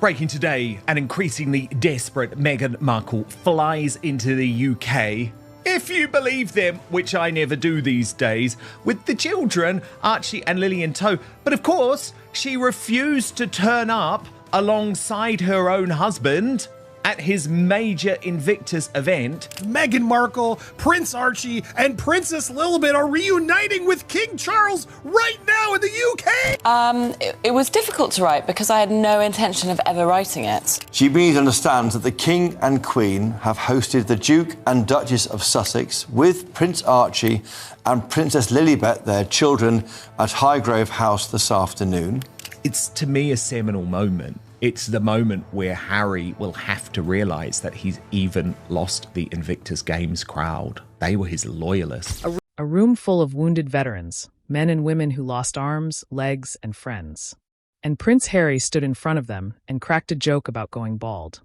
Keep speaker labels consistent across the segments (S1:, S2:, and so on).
S1: Breaking today, an increasingly desperate Meghan Markle flies into the UK, if you believe them, which I never do these days, with the children, Archie and Lily in tow. But of course, she refused to turn up alongside her own husband at his major Invictus event.
S2: Meghan Markle, Prince Archie, and Princess Lilibet are reuniting with King Charles right now in the UK!
S3: It was difficult to write because I had no intention of ever writing it.
S4: She means understands that the King and Queen have hosted the Duke and Duchess of Sussex with Prince Archie and Princess Lilibet, their children, at Highgrove House this afternoon.
S1: It's, to me, a seminal moment. It's the moment where Harry will have to realise that he's even lost the Invictus Games crowd. They were his loyalists.
S5: A room full of wounded veterans, men and women who lost arms, legs, and friends. And Prince Harry stood in front of them and cracked a joke about going bald.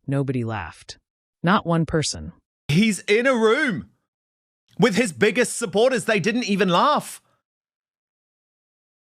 S5: Nobody laughed. Not one person.
S1: He's in a room with his biggest supporters. They didn't even laugh.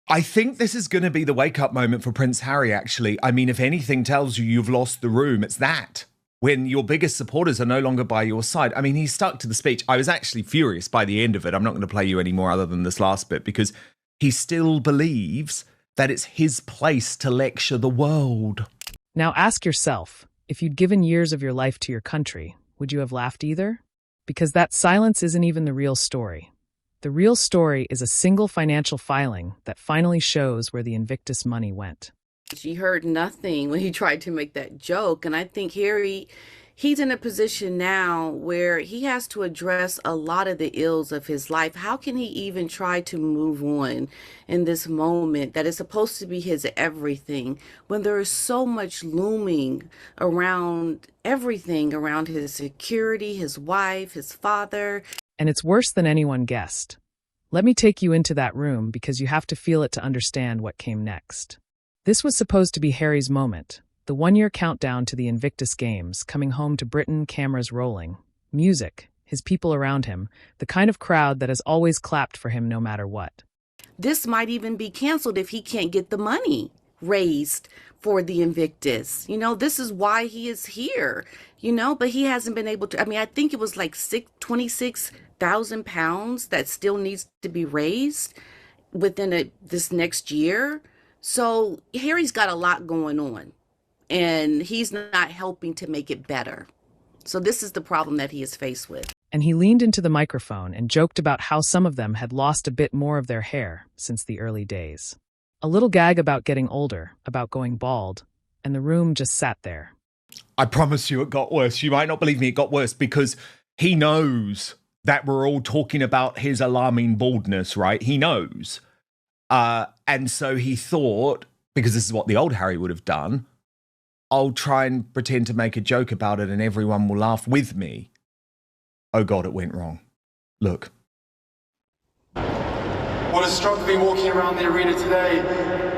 S1: I think this is going to be the wake-up moment for Prince Harry, actually. I mean, if anything tells you you've lost the room, it's that. When your biggest supporters are no longer by your side. I mean, he stuck to the speech. I was actually furious by the end of it. I'm not going to play you any more other than this last bit, because he still believes that it's his place to lecture the world.
S5: Now ask yourself, if you'd given years of your life to your country, would you have laughed either? Because that silence isn't even the real story. The real story is a single financial filing that finally shows where the Invictus money went.
S6: She heard nothing when he tried to make that joke. And I think Harry, he's in a position now where he has to address a lot of the ills of his life. How can he even try to move on in this moment that is supposed to be his everything when there is so much looming around everything, around his security, his wife, his father?
S5: And it's worse than anyone guessed. Let me take you into that room because you have to feel it to understand what came next. This was supposed to be Harry's moment, the one-year countdown to the Invictus Games, coming home to Britain, cameras rolling, music, his people around him, the kind of crowd that has always clapped for him no matter what.
S6: This might even be canceled if he can't get the money raised for the Invictus. You know, this is why he is here, you know, but he hasn't been able to. I mean, I think it was like £26,000 that still needs to be raised within this next year. So Harry's got a lot going on and he's not helping to make it better. So this is the problem that he is faced with.
S5: And he leaned into the microphone and joked about how some of them had lost a bit more of their hair since the early days. A little gag about getting older, about going bald, and the room just sat there.
S1: I promise you it got worse. You might not believe me, it got worse because he knows that we're all talking about his alarming baldness, right? He knows. And so he thought, because this is what the old Harry would have done, I'll try and pretend to make a joke about it and everyone will laugh with me. Oh God, it went wrong. Look.
S7: What has struck me walking around the arena today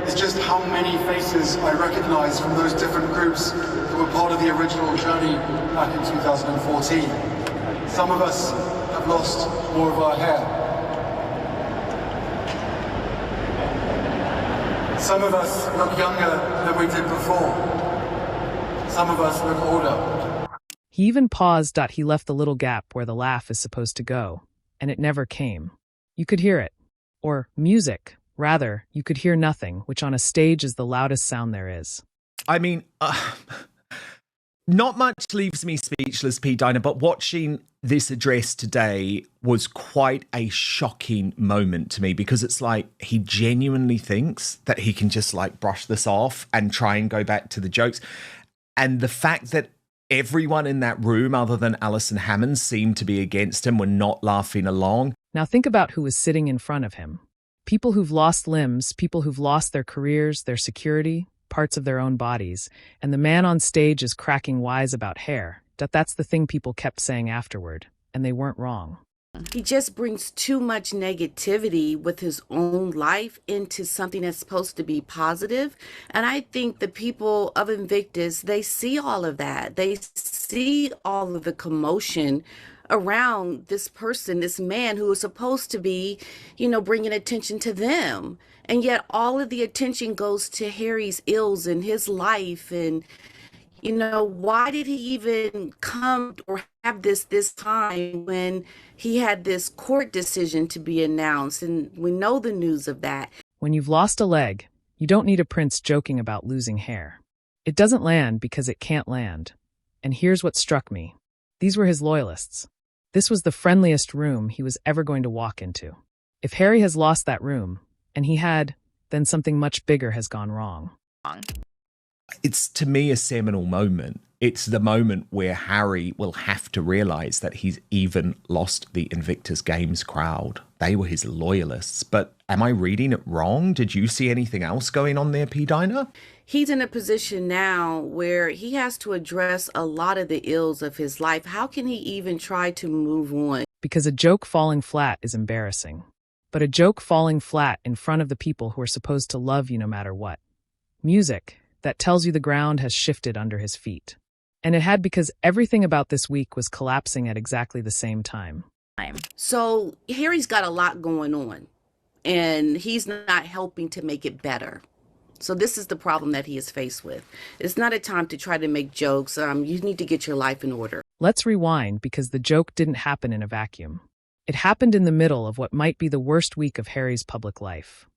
S7: is just how many faces I recognize from those different groups that were part of the original journey back in 2014. Some of us have lost more of our hair. Some of us look younger than we did before. Some of us look older.
S5: He even paused. He left the little gap where the laugh is supposed to go, and it never came. You could hear it. Or music. Rather, you could hear nothing, which on a stage is the loudest sound there is.
S1: I mean, not much leaves me speechless, P. Diner, but watching this address today was quite a shocking moment to me because it's like he genuinely thinks that he can just like brush this off and try and go back to the jokes. And the fact that everyone in that room other than Alison Hammond seemed to be against him, were not laughing along.
S5: Now think about who was sitting in front of him. People who've lost limbs, people who've lost their careers, their security, parts of their own bodies, and the man on stage is cracking wise about hair. That's the thing people kept saying afterward, and they weren't wrong.
S6: He just brings too much negativity with his own life into something that's supposed to be positive. And I think the people of Invictus, they see all of that. They see all of the commotion around this person, this man who was supposed to be, bringing attention to them. And yet all of the attention goes to Harry's ills and his life. And, why did he even come or have this time when he had this court decision to be announced? And we know the news of that.
S5: When you've lost a leg, you don't need a prince joking about losing hair. It doesn't land because it can't land. And here's what struck me. These were his loyalists. This was the friendliest room he was ever going to walk into. If Harry has lost that room, and he had, then something much bigger has gone wrong.
S1: It's, to me, a seminal moment. It's the moment where Harry will have to realize that he's even lost the Invictus Games crowd. They were his loyalists. But am I reading it wrong? Did you see anything else going on there, P. Dinah?
S6: He's in a position now where he has to address a lot of the ills of his life. How can he even try to move on?
S5: Because a joke falling flat is embarrassing. But a joke falling flat in front of the people who are supposed to love you no matter what. Music that tells you the ground has shifted under his feet. And it had, because everything about this week was collapsing at exactly the same time.
S6: So Harry's got a lot going on, and he's not helping to make it better. So this is the problem that he is faced with. It's not a time to try to make jokes. You need to get your life in order.
S5: Let's rewind, because the joke didn't happen in a vacuum. It happened in the middle of what might be the worst week of Harry's public life.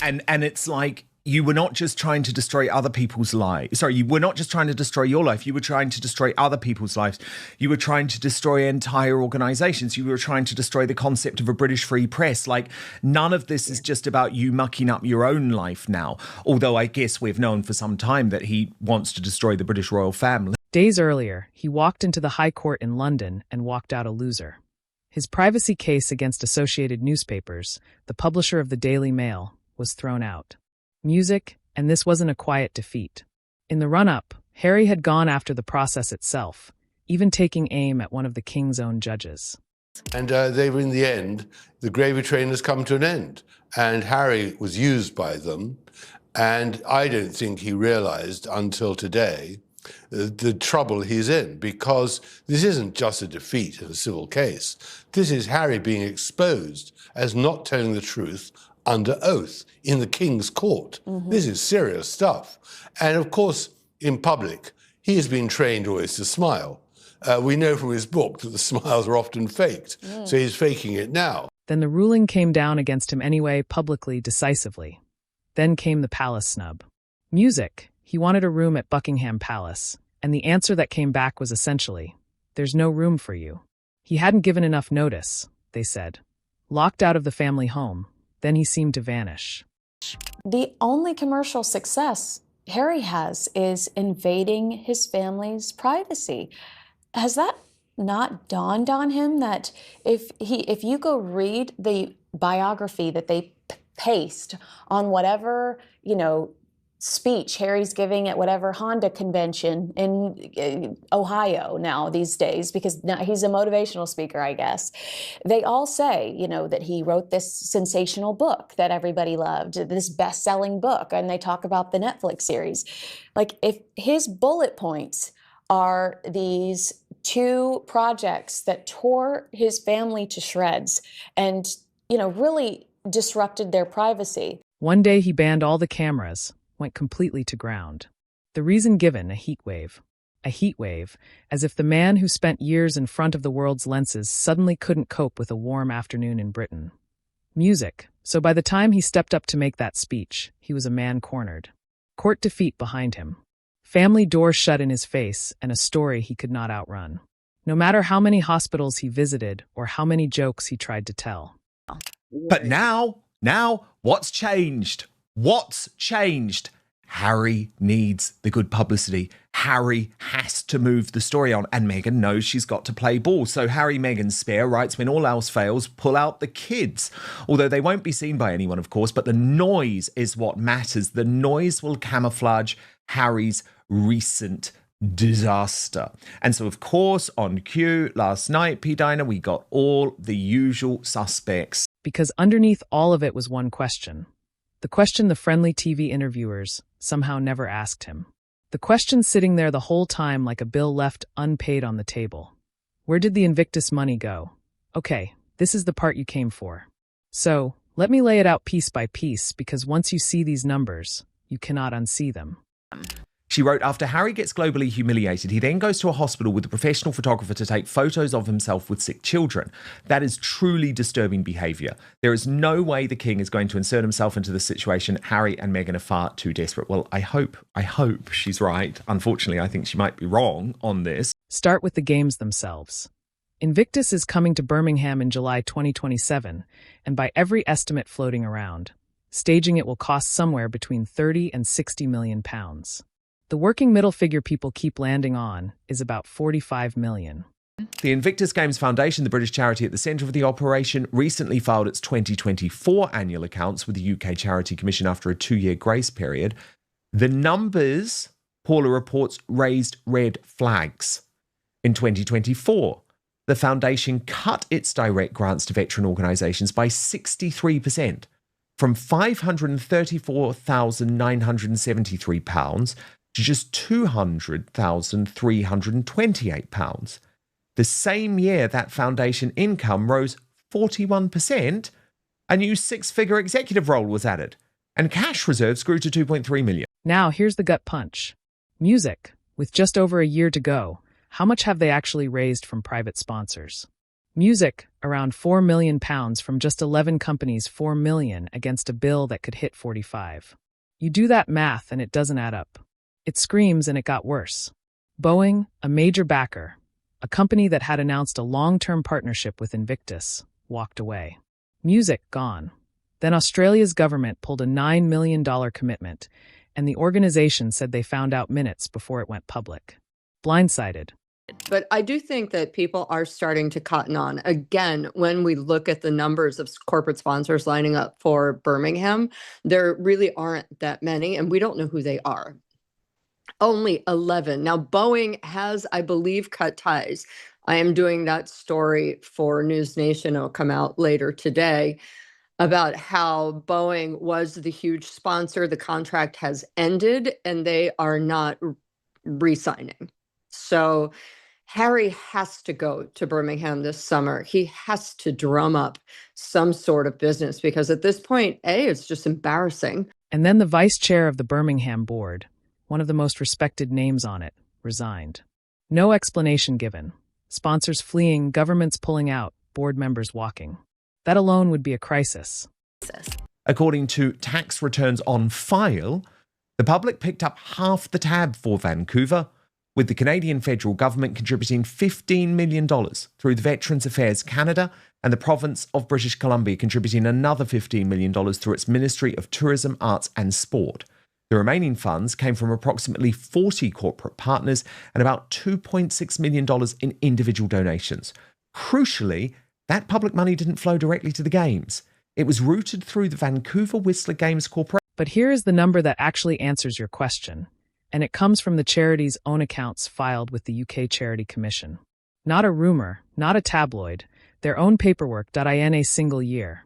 S1: And it's like, you were not just trying to destroy other people's lives. Sorry, you were not just trying to destroy your life. You were trying to destroy other people's lives. You were trying to destroy entire organizations. You were trying to destroy the concept of a British free press. Like, none of this is just about you mucking up your own life now. Although I guess we've known for some time that he wants to destroy the British royal family.
S5: Days earlier, he walked into the High Court in London and walked out a loser. His privacy case against Associated Newspapers, the publisher of the Daily Mail, was thrown out. Music, and this wasn't a quiet defeat. In the run-up, Harry had gone after the process itself, even taking aim at one of the king's own judges.
S8: And they were, in the end, the gravy train has come to an end. And Harry was used by them. And I don't think he realized until today the trouble he's in, because this isn't just a defeat in a civil case. This is Harry being exposed as not telling the truth under oath in the King's court. This is serious stuff. And of course, in public, he has been trained always to smile. We know from his book that the smiles are often faked, so he's faking it now.
S5: Then the ruling came down against him anyway, publicly, decisively. Then came the palace snub. Music. He wanted a room at Buckingham Palace, and the answer that came back was essentially, "There's no room for you." He hadn't given enough notice, they said. Locked out of the family home. Then he seemed to vanish.
S9: The only commercial success Harry has is invading his family's privacy. Has that not dawned on him that if you go read the biography that they paste on whatever, speech Harry's giving at whatever Honda convention in Ohio now these days, because now he's a motivational speaker, I guess. They all say, that he wrote this sensational book that everybody loved, this best-selling book, and they talk about the Netflix series. Like, if his bullet points are these two projects that tore his family to shreds and, really disrupted their privacy.
S5: One day he banned all the cameras, went completely to ground. The reason given, a heat wave. A heat wave, as if the man who spent years in front of the world's lenses suddenly couldn't cope with a warm afternoon in Britain. Music. So by the time he stepped up to make that speech, he was a man cornered. Court defeat behind him. Family doors shut in his face, and a story he could not outrun. No matter how many hospitals he visited or how many jokes he tried to tell.
S1: But now, what's changed? What's changed? Harry needs the good publicity. Harry has to move the story on, and Meghan knows she's got to play ball. So Harry Meghan's spare writes, when all else fails, pull out the kids. Although they won't be seen by anyone, of course, but the noise is what matters. The noise will camouflage Harry's recent disaster. And so, of course, on cue last night, P. Dinah, we got all the usual suspects.
S5: Because underneath all of it was one question. The question the friendly TV interviewers somehow never asked him. The question sitting there the whole time like a bill left unpaid on the table. Where did the Invictus money go? Okay, this is the part you came for. So, let me lay it out piece by piece, because once you see these numbers, you cannot unsee them.
S1: She wrote, after Harry gets globally humiliated, he then goes to a hospital with a professional photographer to take photos of himself with sick children. That is truly disturbing behaviour. There is no way the king is going to insert himself into this situation. Harry and Meghan are far too desperate. Well, I hope she's right. Unfortunately, I think she might be wrong on this.
S5: Start with the games themselves. Invictus is coming to Birmingham in July 2027, and by every estimate floating around, staging it will cost somewhere between 30 and 60 million pounds. The working middle figure people keep landing on is about 45 million.
S1: The Invictus Games Foundation, the British charity at the centre of the operation, recently filed its 2024 annual accounts with the UK Charity Commission after a 2-year grace period. The numbers, Paula reports, raised red flags. In 2024, the foundation cut its direct grants to veteran organisations by 63%, from £534,973 to just £200,328. The same year, that foundation income rose 41%, a new 6-figure executive role was added, and cash reserves grew to 2.3 million.
S5: Now, here's the gut punch. Music, with just over a year to go, how much have they actually raised from private sponsors? Music, around £4 million from just 11 companies, $4 million against a bill that could hit 45. You do that math and it doesn't add up. It screams, and it got worse. Boeing, a major backer, a company that had announced a long-term partnership with Invictus, walked away. Music gone. Then Australia's government pulled a $9 million commitment, and the organization said they found out minutes before it went public. Blindsided.
S10: But I do think that people are starting to cotton on. Again, when we look at the numbers of corporate sponsors lining up for Birmingham, there really aren't that many, and we don't know who they are. Only 11. Now, Boeing has, I believe, cut ties. I am doing that story for News Nation. It'll come out later today about how Boeing was the huge sponsor. The contract has ended, and they are not re-signing. So Harry has to go to Birmingham this summer. He has to drum up some sort of business, because at this point, it's just embarrassing.
S5: And then the vice chair of the Birmingham board, one of the most respected names on it, resigned. No explanation given. Sponsors fleeing, governments pulling out, board members walking. That alone would be a crisis.
S1: According to tax returns on file, the public picked up half the tab for Vancouver, with the Canadian federal government contributing $15 million through the Veterans Affairs Canada, and the province of British Columbia contributing another $15 million through its Ministry of Tourism, Arts and Sport. The remaining funds came from approximately 40 corporate partners and about $2.6 million in individual donations. Crucially, that public money didn't flow directly to the Games. It was routed through the Vancouver Whistler Games Corporation.
S5: But here is the number that actually answers your question, and it comes from the charity's own accounts filed with the UK Charity Commission. Not a rumor, not a tabloid, their own paperwork. In a single year,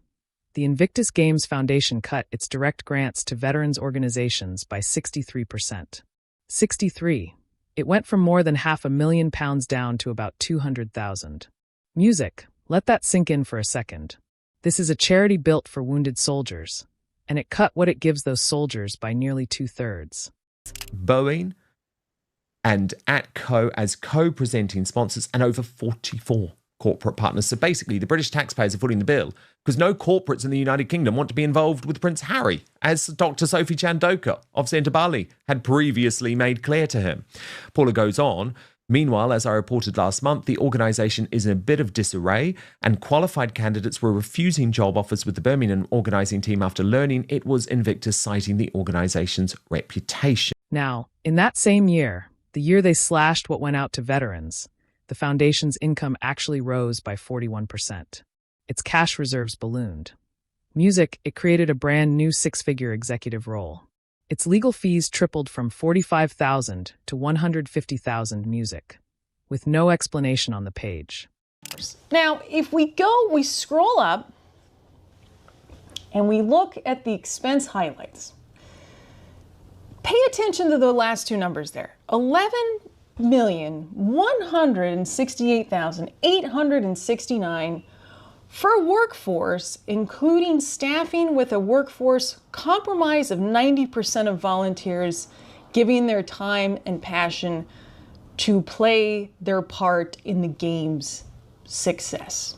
S5: the Invictus Games Foundation cut its direct grants to veterans organizations by 63%. 63. It went from more than £500,000 down to about 200,000. Music, let that sink in for a second. This is a charity built for wounded soldiers, and it cut what it gives those soldiers by nearly 2/3.
S1: Boeing and ATCO as co-presenting sponsors, and over 44 corporate partners. So basically, the British taxpayers are footing the bill because no corporates in the United Kingdom want to be involved with Prince Harry, as Dr. Sophie Chandoka of Centre Bali had previously made clear to him. Paula goes on, meanwhile, as I reported last month, the organisation is in a bit of disarray, and qualified candidates were refusing job offers with the Birmingham organising team after learning it was Invictus, citing the organisation's reputation.
S5: Now, in that same year, the year they slashed what went out to veterans, the foundation's income actually rose by 41%. Its cash reserves ballooned. Music, it created a brand new 6-figure executive role. Its legal fees tripled from $45,000 to $150,000. Music, with no explanation on the page.
S11: Now, if we scroll up and we look at the expense highlights, pay attention to the last two numbers there. 11 $168,869 for a workforce, including staffing with a workforce comprised of 90% of volunteers giving their time and passion to play their part in the game's success.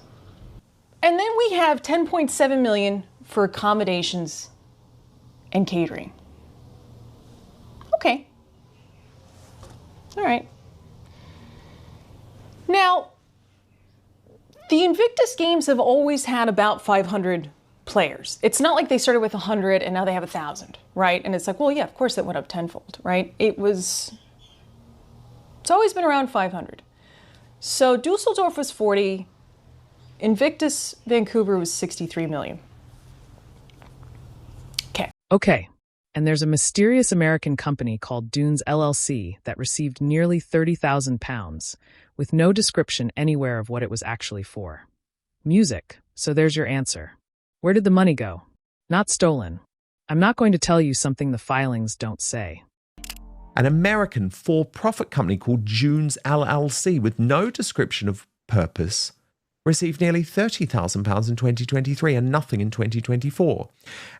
S11: And then we have $10.7 million for accommodations and catering. Okay. All right. Now, the Invictus Games have always had about 500 players. It's not like they started with 100 and now they have 1,000, right? And it's like, well, yeah, of course it went up tenfold, right? It's always been around 500. So Dusseldorf was 40, Invictus Vancouver was 63 million.
S5: Okay, and there's a mysterious American company called Dunes LLC that received nearly £30,000 with no description anywhere of what it was actually for. Music, so there's your answer. Where did the money go? Not stolen. I'm not going to tell you something the filings don't say.
S1: An American for-profit company called Dunes LLC with no description of purpose received nearly £30,000 in 2023 and nothing in 2024.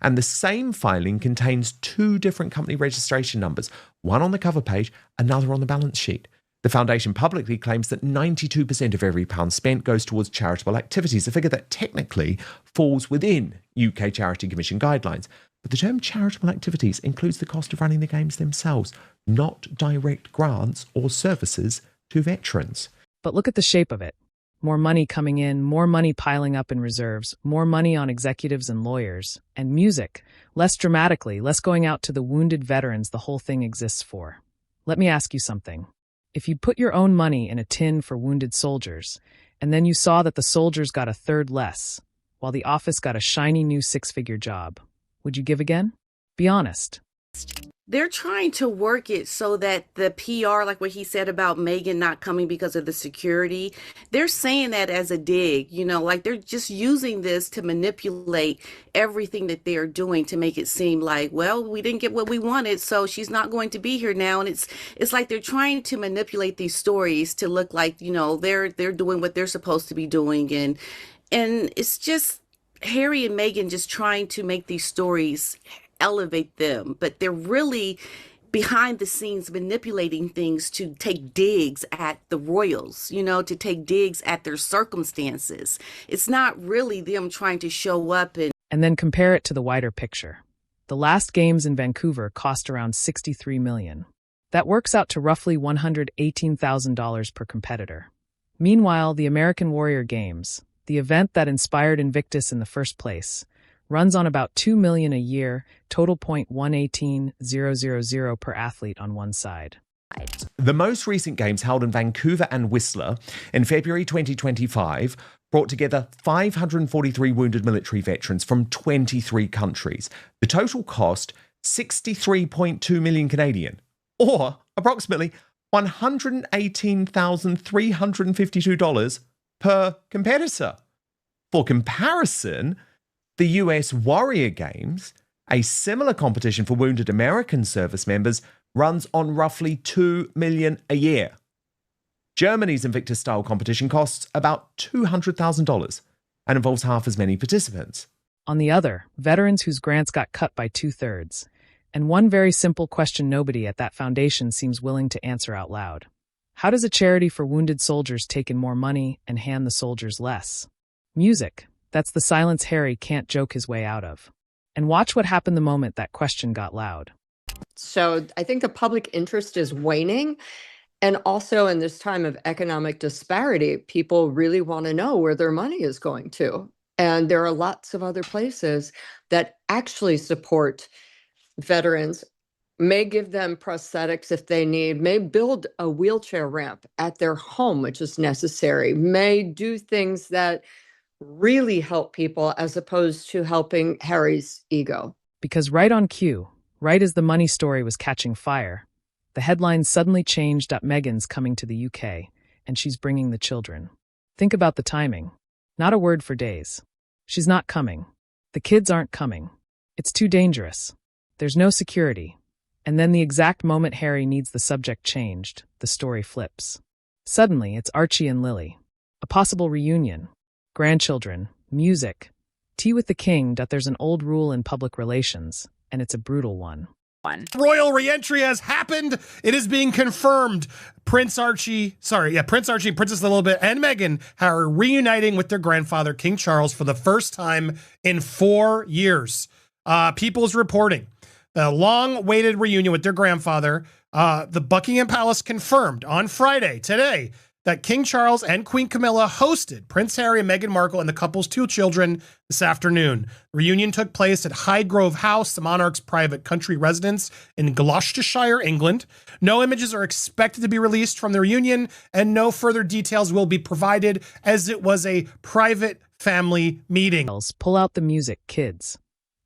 S1: And the same filing contains two different company registration numbers, one on the cover page, another on the balance sheet. The foundation publicly claims that 92% of every pound spent goes towards charitable activities, a figure that technically falls within UK Charity Commission guidelines. But the term charitable activities includes the cost of running the games themselves, not direct grants or services to veterans.
S5: But look at the shape of it. More money coming in, more money piling up in reserves, more money on executives and lawyers, and music, less dramatically, less going out to the wounded veterans the whole thing exists for. Let me ask you something. If you put your own money in a tin for wounded soldiers, and then you saw that the soldiers got a third less, while the office got a shiny new six-figure job, would you give again? Be honest.
S6: They're trying to work it so that the PR, like what he said about Meghan not coming because of the security, they're saying that as a dig, like they're just using this to manipulate everything that they're doing to make it seem like, well, we didn't get what we wanted, so she's not going to be here now. And it's like they're trying to manipulate these stories to look like, they're doing what they're supposed to be doing. And it's just Harry and Meghan just trying to make these stories elevate them, but they're really behind the scenes manipulating things to take digs at the royals, to take digs at their circumstances. It's not really them trying to show up
S5: and then compare it to the wider picture. The last games in Vancouver cost around $63 million. That works out to roughly $118,000 per competitor. Meanwhile, the American Warrior Games, the event that inspired Invictus in the first place, runs on about $2 million a year, total .118000 per athlete on one side.
S1: The most recent games held in Vancouver and Whistler in February 2025 brought together 543 wounded military veterans from 23 countries. The total cost, 63.2 million Canadian, or approximately $118,352 per competitor. For comparison, the US Warrior Games, a similar competition for wounded American service members, runs on roughly $2 million a year. Germany's Invictus-style competition costs about $200,000 and involves half as many participants.
S5: On the other, veterans whose grants got cut by 2/3. And one very simple question nobody at that foundation seems willing to answer out loud. How does a charity for wounded soldiers take in more money and hand the soldiers less? Music. That's the silence Harry can't joke his way out of. And watch what happened the moment that question got loud.
S10: So I think the public interest is waning. And also in this time of economic disparity, people really want to know where their money is going to. And there are lots of other places that actually support veterans, may give them prosthetics if they need, may build a wheelchair ramp at their home, which is necessary, may do things that really help people as opposed to helping Harry's ego.
S5: Because right on cue, right as the money story was catching fire, the headlines suddenly changed up Meghan's coming to the UK, and she's bringing the children. Think about the timing. Not a word for days. She's not coming. The kids aren't coming. It's too dangerous. There's no security. And then the exact moment Harry needs the subject changed, the story flips. Suddenly, it's Archie and Lily. A possible reunion. Grandchildren, music. Tea with the king that there's an old rule in public relations, and it's a brutal one.
S2: Royal re-entry has happened. It is being confirmed. Prince Archie, Princess Lilibet and Meghan are reuniting with their grandfather, King Charles, for the first time in 4 years. People's reporting. The long-awaited reunion with their grandfather. The Buckingham Palace confirmed on Friday, today, that King Charles and Queen Camilla hosted Prince Harry and Meghan Markle and the couple's 2 children this afternoon. The reunion took place at Highgrove House, the monarch's private country residence in Gloucestershire, England. No images are expected to be released from the reunion, and no further details will be provided, as it was a private family meeting.
S5: Pull out the music, kids.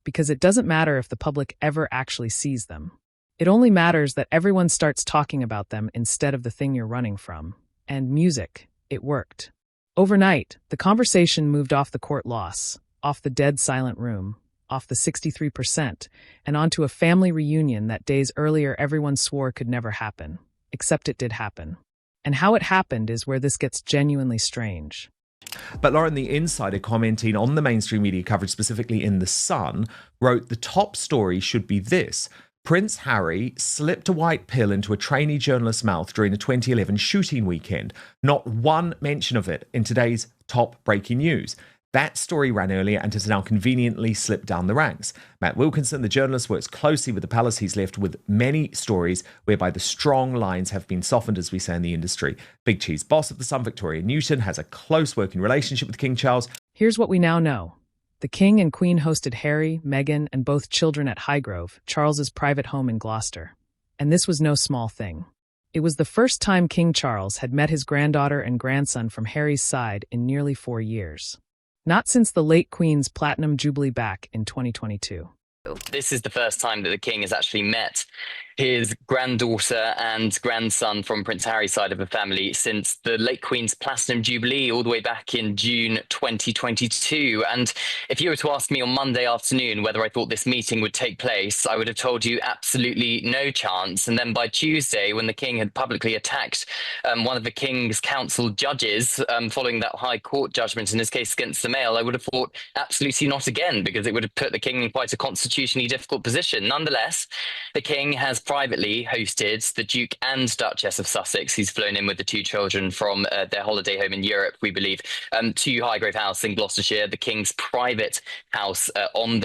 S5: Because it doesn't matter if the public ever actually sees them. It only matters that everyone starts talking about them instead of the thing you're running from. And music, it worked. Overnight, the conversation moved off the court loss, off the dead silent room, off the 63%, and onto a family reunion that days earlier everyone swore could never happen. Except it did happen. And how it happened is where this gets genuinely strange.
S1: But Lauren, the insider, commenting on the mainstream media coverage, specifically in The Sun, wrote the top story should be this: Prince Harry slipped a white pill into a trainee journalist's mouth during the 2011 shooting weekend. Not one mention of it in today's top breaking news. That story ran earlier and has now conveniently slipped down the ranks. Matt Wilkinson, the journalist, works closely with the palace. He's left with many stories whereby the strong lines have been softened, as we say in the industry. Big Cheese boss of The Sun, Victoria Newton, has a close working relationship with King Charles.
S5: Here's what we now know. The king and queen hosted Harry, Meghan, and both children at Highgrove, Charles's private home in Gloucester. And this was no small thing. It was the first time King Charles had met his granddaughter and grandson from Harry's side in nearly 4 years. Not since the late Queen's Platinum Jubilee back in 2022.
S12: This is the first time that the king has actually met his granddaughter and grandson from Prince Harry's side of the family since the late Queen's Platinum Jubilee all the way back in June 2022. And if you were to ask me on Monday afternoon whether I thought this meeting would take place, I would have told you absolutely no chance. And then by Tuesday, when the king had publicly attacked one of the King's Council judges following that High Court judgment, in this case against the Mail, I would have thought absolutely not again, because it would have put the king in quite a constitutionally difficult position. Nonetheless, the king has privately hosted the Duke and Duchess of Sussex. He's flown in with the 2 children from their holiday home in Europe, we believe, to Highgrove House in Gloucestershire, the king's private house in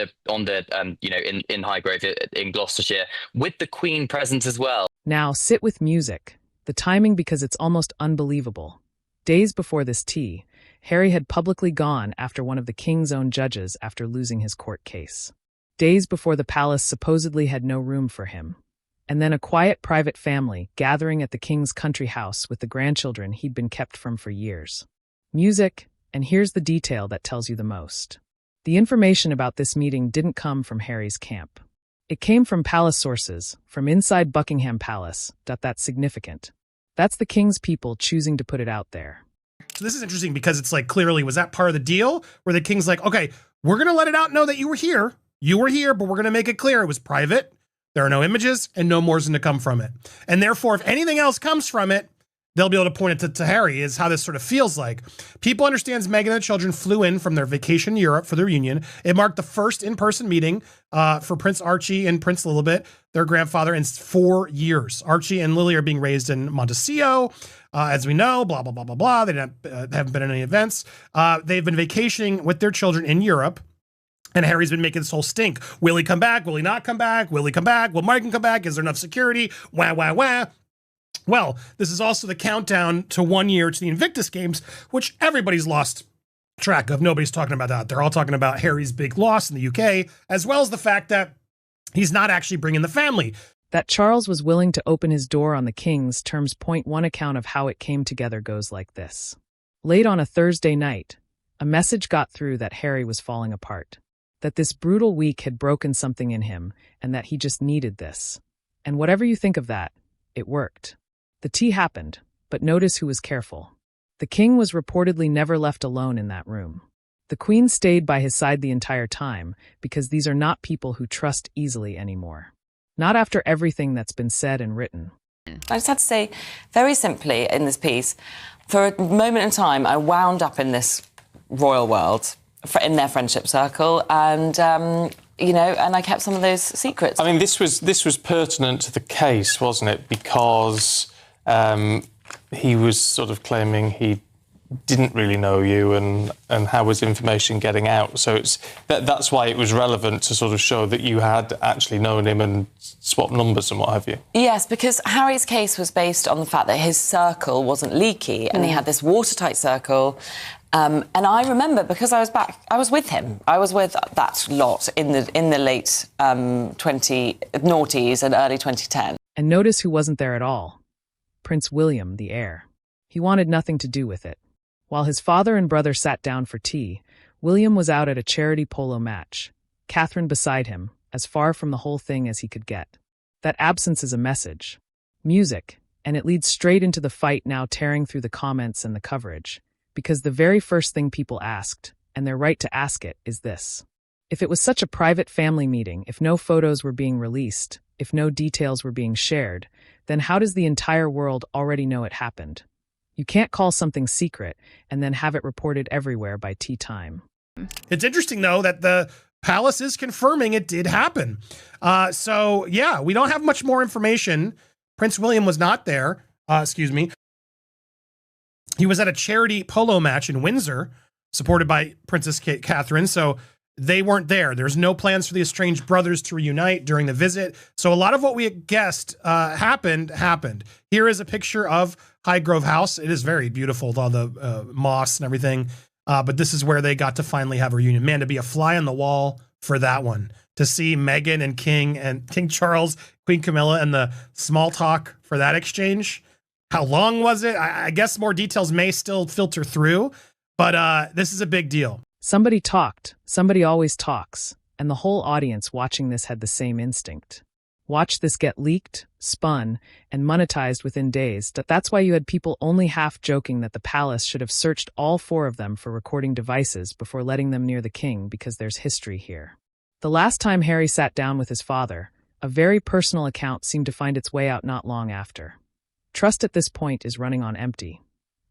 S12: Highgrove in Gloucestershire, with the Queen present as well.
S5: Now sit with music. The timing, because it's almost unbelievable. Days before this tea, Harry had publicly gone after one of the king's own judges after losing his court case. Days before the palace supposedly had no room for him. And then a quiet private family gathering at the king's country house with the grandchildren he'd been kept from for years. Music, and here's the detail that tells you the most. The information about this meeting didn't come from Harry's camp. It came from palace sources, from inside Buckingham Palace. That's significant. That's the king's people choosing to put it out there.
S2: So this is interesting because it's like, clearly, was that part of the deal where the king's like, okay, we're going to let it out know that you were here. You were here, but we're going to make it clear it was private. There are no images and no more is to come from it. And therefore, if anything else comes from it, they'll be able to point it to Harry, is how this sort of feels like. People understands Meghan and the children flew in from their vacation in Europe for the reunion. It marked the first in-person meeting for Prince Archie and Prince Lilibet, their grandfather, in 4 years. Archie and Lily are being raised in Montecito, as we know, blah, blah, blah, blah, blah. They haven't been in any events. They've been vacationing with their children in Europe. And Harry's been making this whole stink. Will he come back? Will he not come back? Will he come back? Will Meghan come back? Is there enough security? Wah, wah, wah. Well, this is also the countdown to 1 year to the Invictus Games, which everybody's lost track of. Nobody's talking about that. They're all talking about Harry's big loss in the UK, as well as the fact that he's not actually bringing the family.
S5: That Charles was willing to open his door on the king's terms. Point one account of how it came together goes like this. Late on a Thursday night, a message got through that Harry was falling apart. That this brutal week had broken something in him, and that he just needed this. And whatever you think of that, it worked. The tea happened, but notice who was careful. The king was reportedly never left alone in that room. The queen stayed by his side the entire time, because these are not people who trust easily anymore. Not after everything that's been said and written.
S3: I just had to say, very simply in this piece, for a moment in time, I wound up in this royal world, in their friendship circle, and and I kept some of those secrets.
S13: I mean, this was pertinent to the case, wasn't it? Because he was sort of claiming he didn't really know you, and how was information getting out? So that's why it was relevant to sort of show that you had actually known him and swapped numbers and what have you.
S3: Yes, because Harry's case was based on the fact that his circle wasn't leaky, and he had this watertight circle. And I remember, because I was with him. I was with that lot in the late 2000s and early 2010.
S5: And notice who wasn't there at all. Prince William, the heir. He wanted nothing to do with it. While his father and brother sat down for tea, William was out at a charity polo match, Catherine beside him, as far from the whole thing as he could get. That absence is a message. Music, and it leads straight into the fight now tearing through the comments and the coverage. Because the very first thing people asked, and they're right to ask it, is this. If it was such a private family meeting, if no photos were being released, if no details were being shared, then how does the entire world already know it happened? You can't call something secret and then have it reported everywhere by tea time.
S2: It's interesting, though, that the palace is confirming it did happen. So, yeah, we don't have much more information. Prince William was not there. He was at a charity polo match in Windsor, supported by Princess Catherine, so they weren't there. There's no plans for the estranged brothers to reunite during the visit. So a lot of what we guessed happened. Here is a picture of Highgrove House. It is very beautiful with all the moss and everything. But this is where they got to finally have a reunion. Man, to be a fly on the wall for that one. To see Meghan and King Charles, Queen Camilla, and the small talk for that exchange. How long was it? I guess more details may still filter through, but this is a big deal.
S5: Somebody talked. Somebody always talks. And the whole audience watching this had the same instinct. Watch this get leaked, spun, and monetized within days. That's why you had people only half joking that the palace should have searched all 4 of them for recording devices before letting them near the king, because there's history here. The last time Harry sat down with his father, a very personal account seemed to find its way out not long after. Trust at this point is running on empty.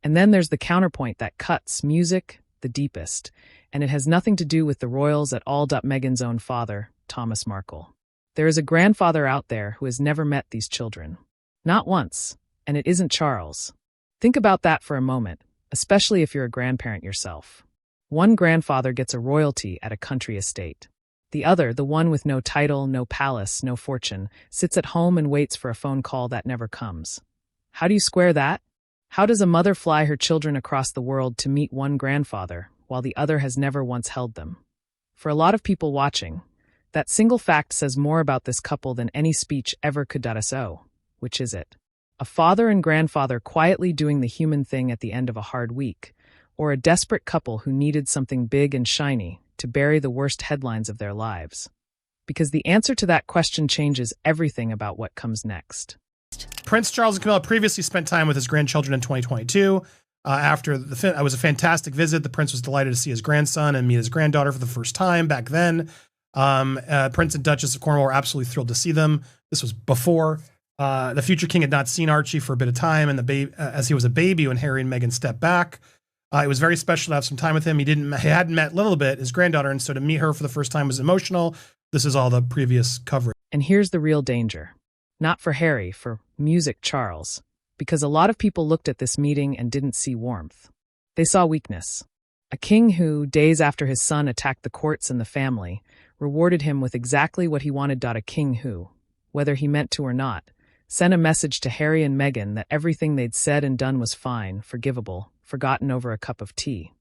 S5: And then there's the counterpoint that cuts music the deepest, and it has nothing to do with the royals at all. Meghan's own father, Thomas Markle. There is a grandfather out there who has never met these children. Not once, and it isn't Charles. Think about that for a moment, especially if you're a grandparent yourself. One grandfather gets a royalty at a country estate. The other, the one with no title, no palace, no fortune, sits at home and waits for a phone call that never comes. How do you square that? How does a mother fly her children across the world to meet one grandfather, while the other has never once held them? For a lot of people watching, that single fact says more about this couple than any speech ever could. So, which is it? A father and grandfather quietly doing the human thing at the end of a hard week, or a desperate couple who needed something big and shiny to bury the worst headlines of their lives? Because the answer to that question changes everything about what comes next.
S2: Prince Charles and Camilla previously spent time with his grandchildren in 2022. After it was a fantastic visit. The prince was delighted to see his grandson and meet his granddaughter for the first time back then. Prince and Duchess of Cornwall were absolutely thrilled to see them. This was before the future king had not seen Archie for a bit of time, and as he was a baby when Harry and Meghan stepped back. It was very special to have some time with him. He hadn't met Lilibet, his granddaughter, and so to meet her for the first time was emotional. This is all the previous coverage.
S5: And here's the real danger. Not for Harry, for music Charles. Because a lot of people looked at this meeting and didn't see warmth. They saw weakness. A king who, days after his son attacked the courts and the family, rewarded him with exactly what he wanted. A king who, whether he meant to or not, sent a message to Harry and Meghan that everything they'd said and done was fine, forgivable, forgotten over a cup of tea.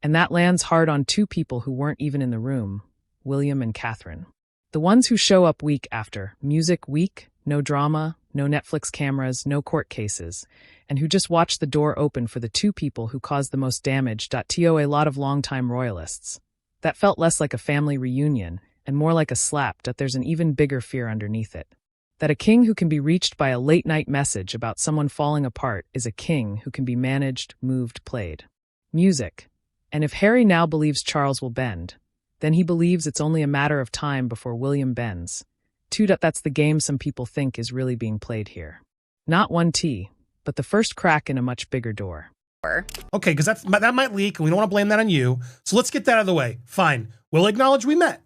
S5: And that lands hard on 2 people who weren't even in the room, William and Catherine. The ones who show up week after, music week, no drama, no Netflix cameras, no court cases, and who just watched the door open for the 2 people who caused the most damage. To a lot of longtime royalists. That felt less like a family reunion and more like a slap. There's an even bigger fear underneath it. That a king who can be reached by a late-night message about someone falling apart is a king who can be managed, moved, played. Music. And if Harry now believes Charles will bend, then he believes it's only a matter of time before William bends. That's the game some people think is really being played here. Not 1T, but the first crack in a much bigger door.
S2: Okay, because that might leak, and we don't want to blame that on you. So let's get that out of the way. Fine. We'll acknowledge we met.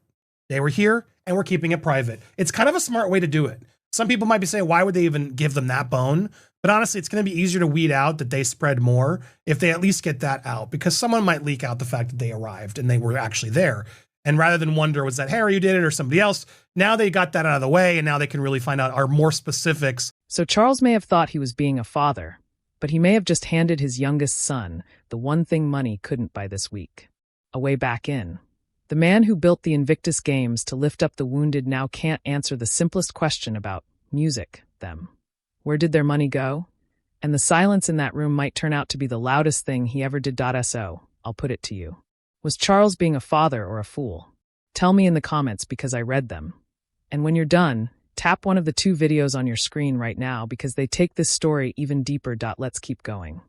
S2: They were here, and we're keeping it private. It's kind of a smart way to do it. Some people might be saying, why would they even give them that bone? But honestly, it's going to be easier to weed out that they spread more if they at least get that out, because someone might leak out the fact that they arrived and they were actually there. And rather than wonder, was that Harry who did it or somebody else? Now they got that out of the way, and now they can really find out our more specifics.
S5: So Charles may have thought he was being a father, but he may have just handed his youngest son the one thing money couldn't buy this week. A way back in. The man who built the Invictus Games to lift up the wounded now can't answer the simplest question about music, them. Where did their money go? And the silence in that room might turn out to be the loudest thing he ever did. So, I'll put it to you. Was Charles being a father or a fool? Tell me in the comments because I read them. And when you're done, tap one of the 2 videos on your screen right now because they take this story even deeper. Let's keep going.